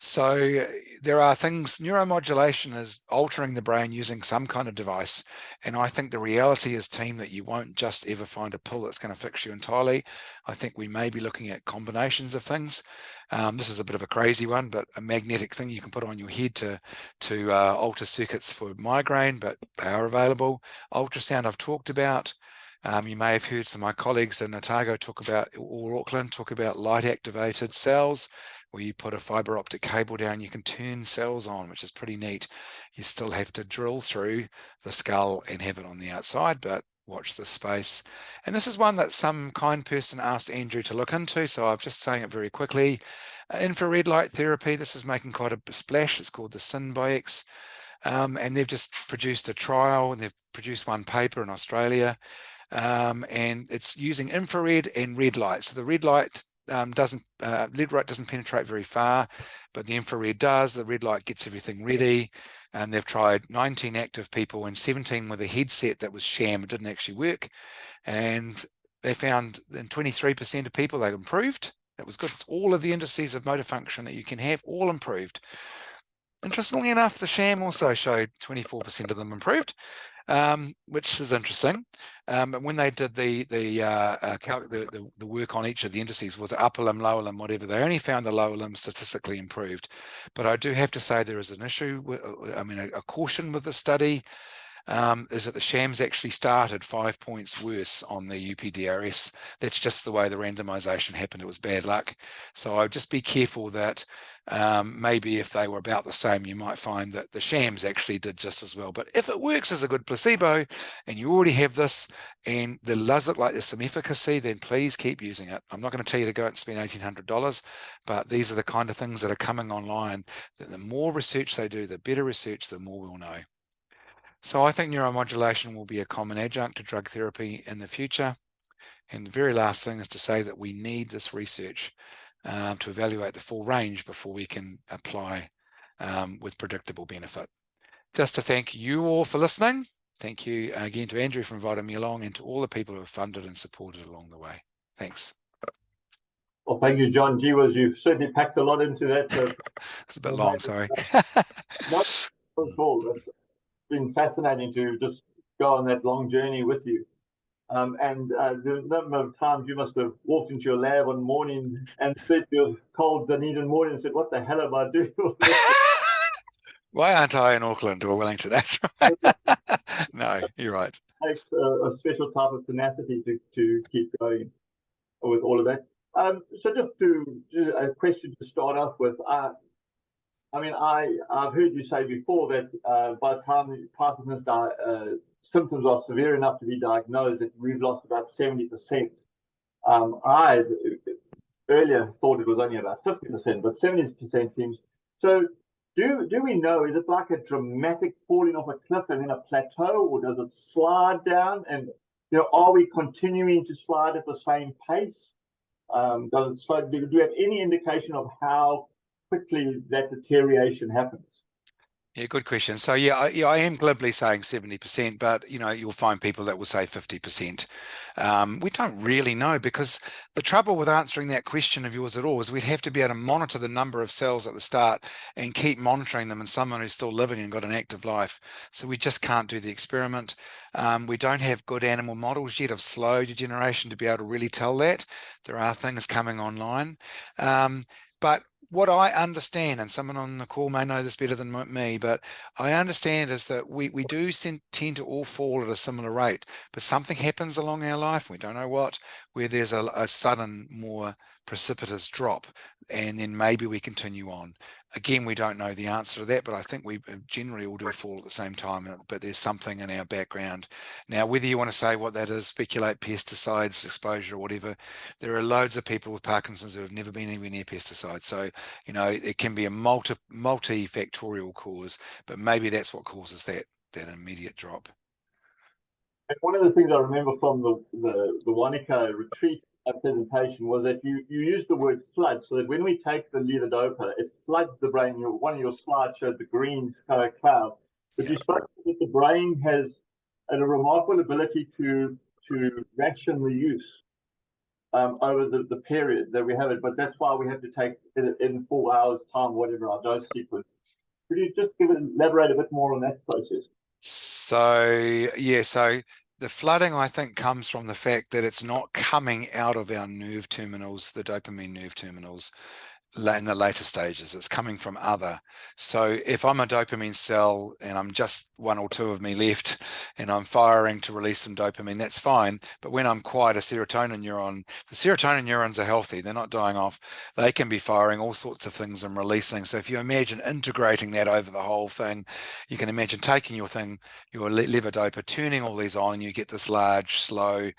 So there are things, neuromodulation is altering the brain using some kind of device. And I think the reality is, team, that you won't just ever find a pill that's going to fix you entirely. I think we may be looking at combinations of things. This is a bit of a crazy one, but a magnetic thing you can put on your head to alter circuits for migraine, but they are available. Ultrasound I've talked about. You may have heard some of my colleagues in Otago or Auckland talk about light activated cells, where you put a fiber optic cable down, you can turn cells on, which is pretty neat. You still have to drill through the skull and have it on the outside, but watch this space. And this is one that some kind person asked Andrew to look into, so I'm just saying it very quickly. Infrared light therapy, this is making quite a splash. It's called the Symbiox. And they've just produced a trial, and they've produced one paper in Australia. And it's using infrared and red light. So the red light doesn't penetrate very far, but the infrared does. The red light gets everything ready. And they've tried 19 active people and 17 with a headset that was sham. It didn't actually work. And they found in 23% of people they improved. That was good. It's all of the indices of motor function that you can have, all improved. Interestingly enough, the sham also showed 24% of them improved, which is interesting. But when they did the work on each of the indices, was it upper limb, lower limb, whatever, they only found the lower limb statistically improved. But I do have to say there is an issue, a caution with the study, is that the shams actually started 5 points worse on the UPDRS. That's just the way the randomization happened. It was bad luck. So I'd just be careful that maybe if they were about the same, you might find that the shams actually did just as well. But if it works as a good placebo and you already have this and there does look like there's some efficacy, then please keep using it. I'm not going to tell you to go out and spend $1,800, but these are the kind of things that are coming online, that the more research they do, the better research, the more we'll know. So I think neuromodulation will be a common adjunct to drug therapy in the future. And the very last thing is to say that we need this research to evaluate the full range before we can apply with predictable benefit. Just to thank you all for listening. Thank you again to Andrew for inviting me along, and to all the people who have funded and supported along the way. Thanks. Well, thank you, John. Gee whiz, you've certainly packed a lot into that. It's a bit long, sorry. Not at all. It's been fascinating to just go on that long journey with you. And the number of times you must have walked into your lab one morning and said to your cold Dunedin morning and said, what the hell am I doing? Why aren't I in Auckland or Wellington? That's right. No, you're right. It takes a special type of tenacity to keep going with all of that. So just a question to start off with. I've heard you say before that by the time the Parkinson's symptoms are severe enough to be diagnosed, that we've lost about 70%. I earlier thought it was only about 50%, but 70% seems. So do we know, is it like a dramatic falling off a cliff and then a plateau, or does it slide down? And are we continuing to slide at the same pace? Does it slide? Do we have any indication of how quickly that deterioration happens? Yeah, good question. So yeah, I am glibly saying 70%, but you'll find people that will say 50%. We don't really know, because the trouble with answering that question of yours at all is we'd have to be able to monitor the number of cells at the start and keep monitoring them in someone who's still living and got an active life. So we just can't do the experiment. We don't have good animal models yet of slow degeneration to be able to really tell that. There are things coming online. But what I understand, and someone on the call may know this better than me, but I understand is that we do tend to all fall at a similar rate, but something happens along our life, we don't know what, where there's a sudden, more precipitous drop, and then maybe we continue on. Again, we don't know the answer to that, but I think we generally all do fall at the same time, but there's something in our background. Now, whether you want to say what that is, speculate pesticides, exposure, or whatever, there are loads of people with Parkinson's who have never been anywhere near pesticides. So, it can be a multifactorial cause, but maybe that's what causes that immediate drop. And one of the things I remember from the Wanaka retreat presentation was that you used the word flood, so that when we take the levodopa, it floods the brain. One of your slides showed the green cloud, but you spoke that the brain has a remarkable ability to ration the use over the period that we have it, but that's why we have to take it in 4 hours time, whatever our dose sequence. Could you just elaborate a bit more on that process? So yeah, so the flooding, I think, comes from the fact that it's not coming out of our nerve terminals, the dopamine nerve terminals, in the later stages. It's coming from other. So if I'm a dopamine cell and I'm just one or two of me left and I'm firing to release some dopamine, that's fine. But when I'm quite a serotonin neuron, the serotonin neurons are healthy, they're not dying off. They can be firing all sorts of things and releasing. So if you imagine integrating that over the whole thing, you can imagine taking your levodopa, turning all these on, and you get this large, slow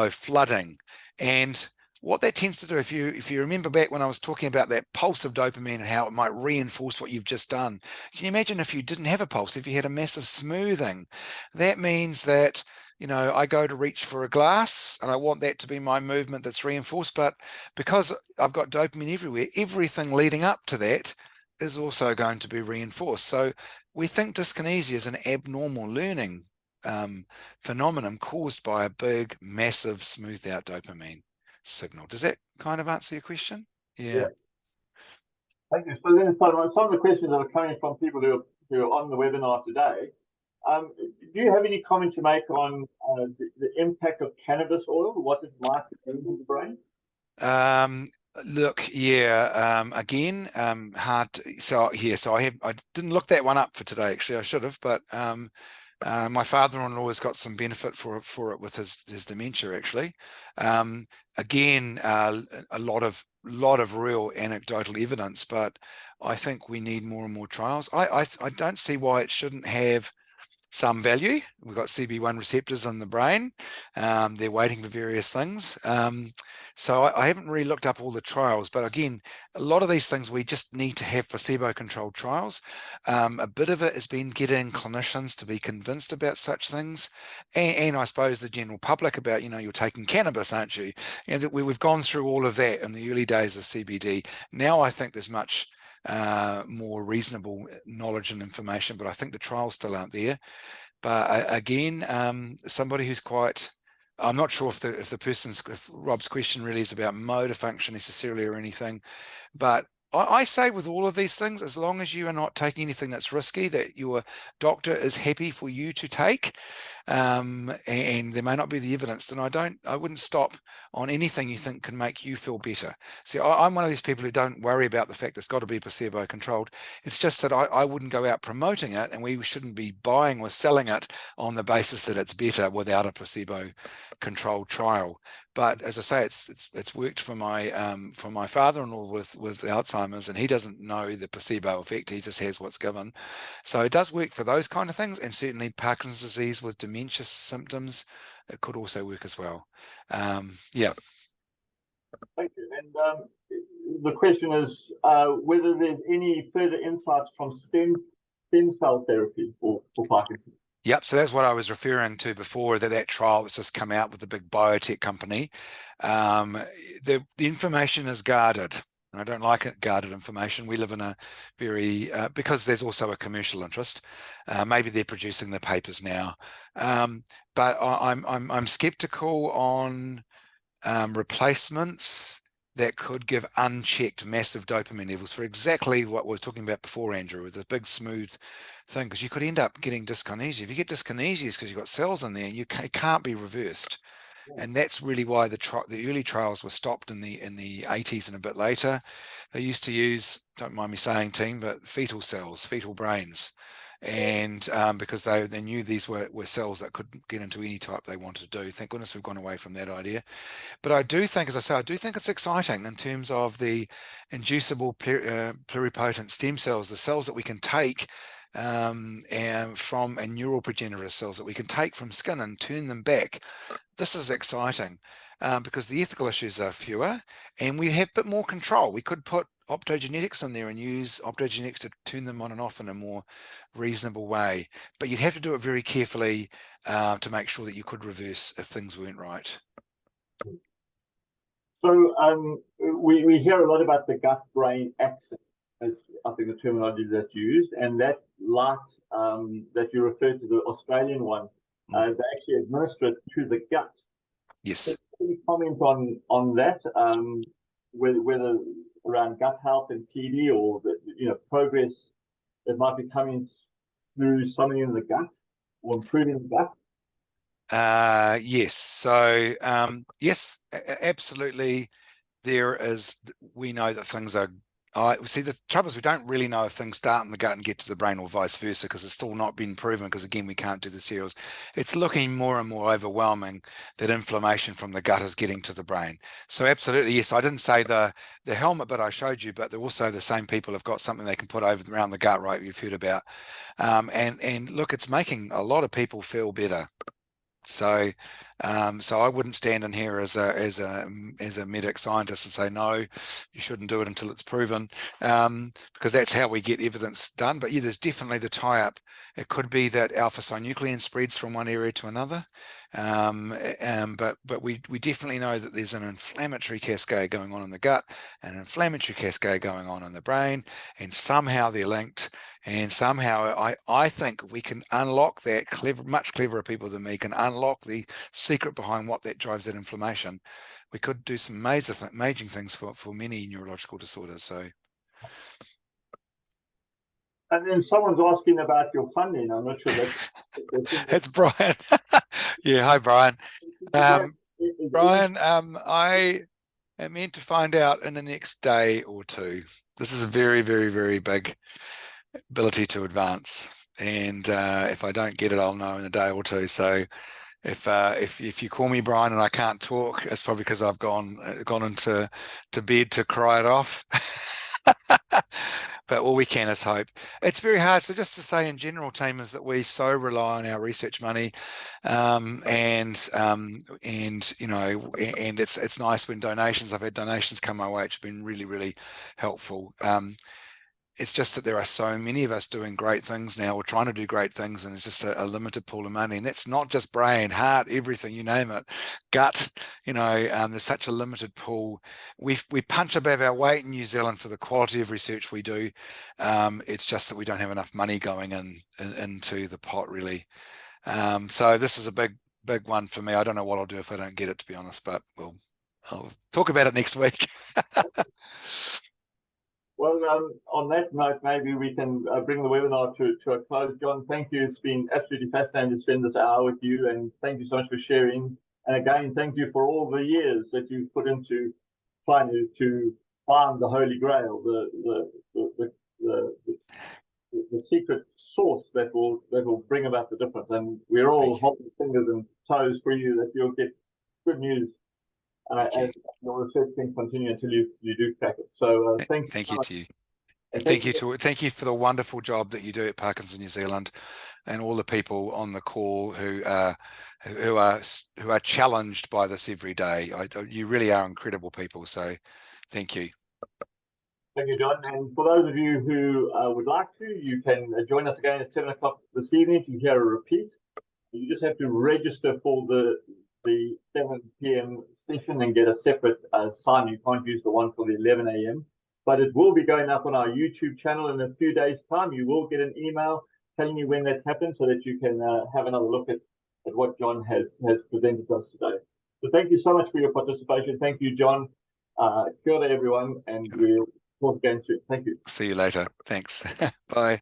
flooding. And what that tends to do, if you remember back when I was talking about that pulse of dopamine and how it might reinforce what you've just done, can you imagine if you didn't have a pulse, if you had a massive smoothing? That means that, I go to reach for a glass and I want that to be my movement that's reinforced, but because I've got dopamine everywhere, everything leading up to that is also going to be reinforced. So we think dyskinesia is an abnormal learning phenomenon caused by a big, massive, smoothed out dopamine signal. Does that kind of answer your question? Yeah. Thank you. So then some of the questions that are coming from people who are on the webinar today, do you have any comment to make on the impact of cannabis oil, what it might do in the brain? Look, yeah, again, hard. So I didn't look that one up for today. Actually, I should have, but my father-in-law has got some benefit for it with his dementia. Actually, again, a lot of real anecdotal evidence, but I think we need more and more trials. I don't see why it shouldn't have some value. We've got CB1 receptors in the brain. They're waiting for various things. So I haven't really looked up all the trials, but again, a lot of these things we just need to have placebo-controlled trials. A bit of it has been getting clinicians to be convinced about such things, and I suppose the general public about, you're taking cannabis, aren't you? We've gone through all of that in the early days of CBD. Now I think there's much more reasonable knowledge and information, but I think the trials still aren't there. But again, somebody who's quite, I'm not sure if Rob's question really is about motor function necessarily or anything, but I say with all of these things, as long as you are not taking anything that's risky, that your doctor is happy for you to take, and there may not be the evidence, then I wouldn't stop on anything you think can make you feel better. See, I'm one of these people who don't worry about the fact it's got to be placebo controlled. It's just that I wouldn't go out promoting it, and we shouldn't be buying or selling it on the basis that it's better without a placebo controlled trial. But as I say, it's worked for my father-in-law with Alzheimer's, and he doesn't know the placebo effect. He just has what's given. So it does work for those kind of things, and certainly Parkinson's disease with dementia symptoms, it could also work as well. Yeah. Thank you. And the question is whether there's any further insights from stem cell therapy for Parkinson's. Yep, so that's what I was referring to before, that trial that's just come out with the big biotech company. The information is guarded. and I don't like it guarded information. We live in a very because there's also a commercial interest. Maybe they're producing the papers now, but I'm skeptical on replacements that could give unchecked massive dopamine levels for exactly what we were talking about before, Andrew, with the big smooth thing, because you could end up getting dyskinesia. If you get dyskinesia, it's because you've got cells in there, and it can't be reversed. And that's really why the early trials were stopped in the 80s and a bit later. They used to use, don't mind me saying, team, but fetal cells, fetal brains, and because they knew these were cells that could get into any type they wanted to do. Thank goodness we've gone away from that idea. But I do think, as I say, I do think it's exciting in terms of the inducible pluripotent stem cells, the cells that we can take and from neural progenitor cells that we can take from skin and turn them back. This is exciting because the ethical issues are fewer and we have a bit more control. We could put optogenetics in there and use optogenetics to turn them on and off in a more reasonable way. But you'd have to do it very carefully to make sure that you could reverse if things weren't right. So we hear a lot about the gut-brain axis, as I think the terminology that's used, and that light that you referred to, the Australian one, they actually administer it to the gut. Yes. Can you comment on that, whether around gut health and PD, or the progress that might be coming through something in the gut or improving the gut? Yes. So yes, absolutely. There is. We know that things are. See, the trouble is we don't really know if things start in the gut and get to the brain or vice versa, because it's still not been proven, because again, we can't do the serials. It's looking more and more overwhelming that inflammation from the gut is getting to the brain. So absolutely, yes. I didn't say the helmet, but I showed you, but they're also the same people have got something they can put over around the gut, right? You've heard about. And look, it's making a lot of people feel better. So so I wouldn't stand in here as a medic scientist and say no, you shouldn't do it until it's proven, because that's how we get evidence done. But yeah, there's definitely the tie-up. It could be that alpha-synuclein spreads from one area to another, but we definitely know that there's an inflammatory cascade going on in the gut, an inflammatory cascade going on in the brain, and somehow they're linked. And somehow I think we can unlock that. Much cleverer people than me can unlock the secret behind what that drives that inflammation. We could do some amazing things for many neurological disorders. So, and then someone's asking about your funding. I'm not sure that it's Brian. Yeah, hi Brian. Brian, I am meant to find out in the next day or two. This is a very, very, very big ability to advance, and if I don't get it, I'll know in a day or two. So if you call me Brian and I can't talk, it's probably because I've gone into bed to cry it off. But all we can is hope. It's very hard. So just to say in general, team, is that we so rely on our research money, and it's nice when I've had donations come my way. It's been really, really helpful. It's just that there are so many of us doing great things now. We're trying to do great things, and it's just a limited pool of money. And that's not just brain, heart, everything, you name it, gut. There's such a limited pool. We punch above our weight in New Zealand for the quality of research we do. It's just that we don't have enough money going into the pot, really. So this is a big one for me. I don't know what I'll do if I don't get it, to be honest, but I'll talk about it next week. Well, on that note, maybe we can bring the webinar to a close. John, thank you. It's been absolutely fascinating to spend this hour with you, and thank you so much for sharing. And again, thank you for all the years that you've put into trying to find the Holy Grail, the secret source that will bring about the difference. And we're all holding fingers and toes for you that you'll get good news. And your research can continue until you do crack it. So thank you to you. And thank you for the wonderful job that you do at Parkinson New Zealand, and all the people on the call who are challenged by this every day. You really are incredible people. So thank you. Thank you, John. And for those of you who would like to, you can join us again at 7 o'clock this evening to hear a repeat. You just have to register for the 7 p.m. session and get a separate sign. You can't use the one for the 11 a.m. but it will be going up on our YouTube channel in a few days' time. You will get an email telling you when that's happened so that you can have another look at what John has presented to us today. So thank you so much for your participation. Thank you, John. Kia ora, everyone, and we'll talk again soon. Thank you. See you later. Thanks. Bye.